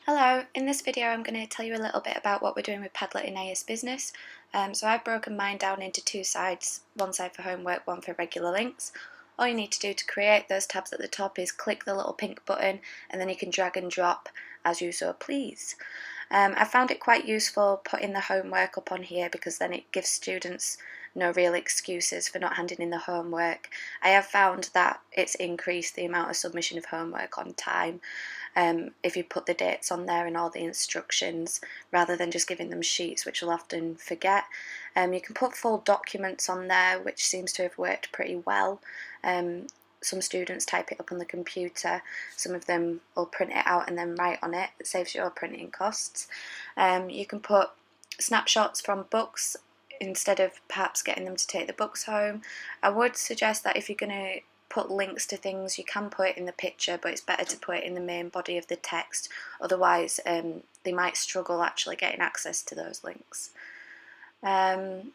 Hello, in this video I'm going to tell you a little bit about what we're doing with Padlet in AS Business. So I've broken mine down into two sides, one side for homework, one for regular links. All you need to do to create those tabs at the top is click the little pink button and then you can drag and drop as you so please. I found it quite useful putting the homework up on here because then it gives students no real excuses for not handing in the homework. I have found that it's increased the amount of submission of homework on time if you put the dates on there and all the instructions rather than just giving them sheets, which will often forget. You can put full documents on there, which seems to have worked pretty well. Some students type it up on the computer, some of them will print it out and then write on it. It saves your printing costs. You can put snapshots from books instead of perhaps getting them to take the books home. I would suggest that if you're going to put links to things, you can put it in the picture, but it's better to put it in the main body of the text, otherwise they might struggle actually getting access to those links. One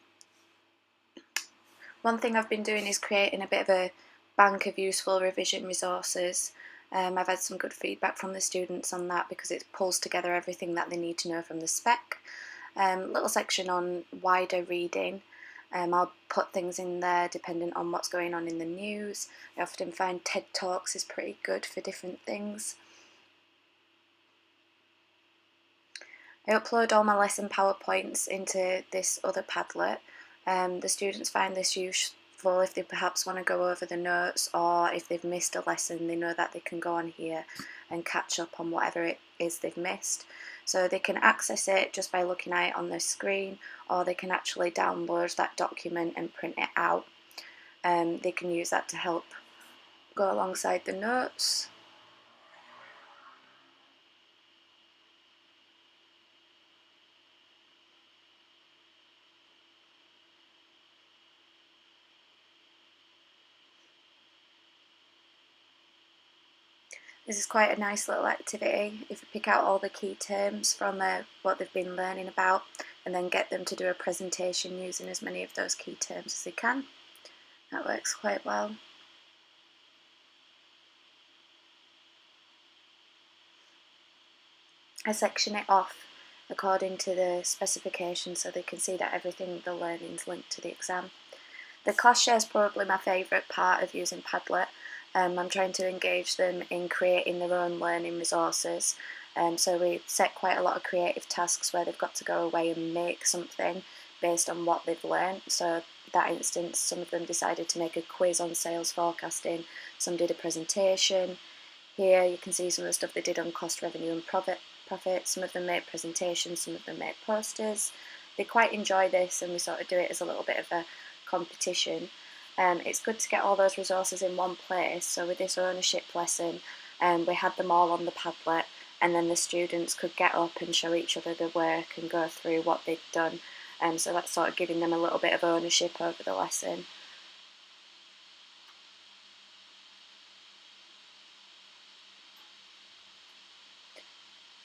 thing I've been doing is creating a bit of a bank of useful revision resources. I've had some good feedback from the students on that because it pulls together everything that they need to know from the spec. Little section on wider reading. I'll put things in there depending on what's going on in the news. I often find TED Talks is pretty good for different things. I upload all my lesson PowerPoints into this other Padlet. The students find this useful if they perhaps want to go over the notes, or if they've missed a lesson, they know that they can go on here and catch up on whatever it is they've missed. So they can access it just by looking at it on their screen, or they can actually download that document and print it out. They can use that to help go alongside the notes. This is quite a nice little activity if you pick out all the key terms from what they've been learning about and then get them to do a presentation using as many of those key terms as they can. That works quite well. I section it off according to the specifications so they can see that everything they're learning is linked to the exam. The class share is probably my favourite part of using Padlet. I'm trying to engage them in creating their own learning resources. So we set quite a lot of creative tasks where they've got to go away and make something based on what they've learned. So that instance, some of them decided to make a quiz on sales forecasting, some did a presentation. Here you can see some of the stuff they did on cost, revenue and profit. Some of them made presentations, some of them made posters. They quite enjoy this, and we sort of do it as a little bit of a competition. It's good to get all those resources in one place. So with this ownership lesson, we had them all on the Padlet, and then the students could get up and show each other their work and go through what they'd done. So that's sort of giving them a little bit of ownership over the lesson.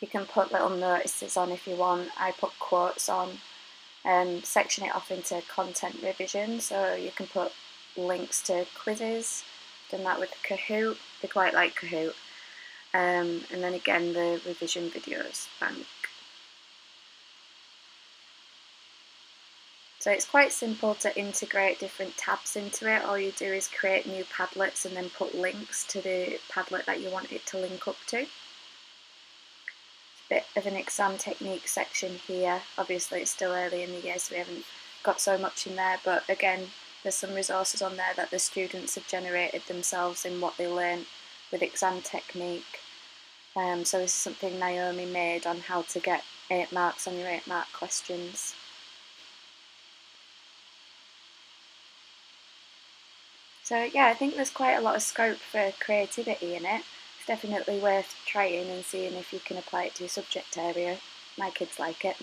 You can put little notices on if you want. I put quotes on. Section it off into content revision, so you can put links to quizzes. Done that with Kahoot. They quite like Kahoot. And then again the revision videos bank. So it's quite simple to integrate different tabs into it. All you do is create new Padlets and then put links to the Padlet that you want it to link up to. Bit of an exam technique section here. Obviously it's still early in the year, so we haven't got so much in there, but again there's some resources on there that the students have generated themselves in what they learned with exam technique. So this is something Naomi made on how to get 8 marks on your 8 mark questions. So yeah, I think there's quite a lot of scope for creativity in it. It's definitely worth trying and seeing if you can apply it to your subject area. My kids like it.